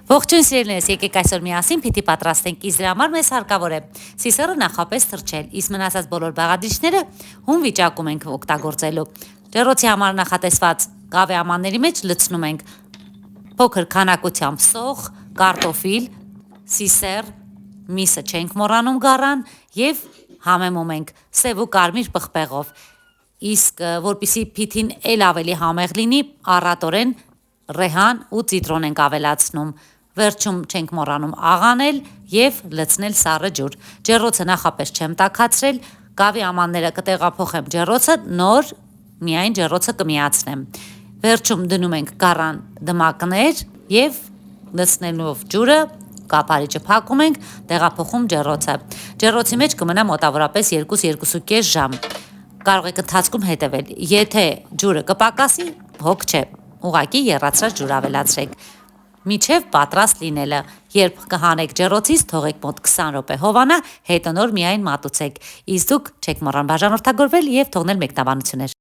Ողջույն սիրելիներս, եկեք այսօր միասին պիտի պատրաստենք իզրի համար մեզ հարկավոր է սիսեռը նախապես թրջել, իսկ մնացած բոլոր բաղադրիչները հում վիճակում ենք օգտագործելու։ Ջեռոցի համար նախատեսված կավե ամանների մեջ լցնում ենք փոքր քանակությամբ սոխ, կարտոֆիլ, սիսեռ, միսը չենք մոռանում գարան եւ համեմում ենք սև ու կարմիր պղպեղով։ Իսկ որպեսզի փիթին ել ավելի համեղ լինի, առատորեն ռեհան ու ցիտրոն ենք ավելացնում։ Վերջում չենք մոռանում աղանել եւ լցնել սառը ջուր։ Ջեռոցը նախապես չեմ տաքացրել, կավի ամանները կտեղափոխեմ ջեռոցը, նոր միայն ջեռոցը կմիացնեմ։ Վերջում դնում ենք գարան դմակներ եւ լցնելով ջուրը կափարիչը փակում ենք, տեղափոխում ջեռոցը։ Ջեռոցի մեջ կմնա մոտավորապես 2-2.5 ժամ։ Կարող եք ընթացքում հետևել։ Եթե ջուրը կպակասի, հոգ չէ, ուղղակի եռացրած ջուր ավելացրեք։ Միջև պատրաստ լինելը, երբ կհանեք ջեռոցից, թողեք մոտ 20 րոպե հովանա, հետո նոր միայն մատուցեք։ Իսկ դուք չեք մոռան բաժանորդագրվել եւ թողնել մեկնաբանություններ։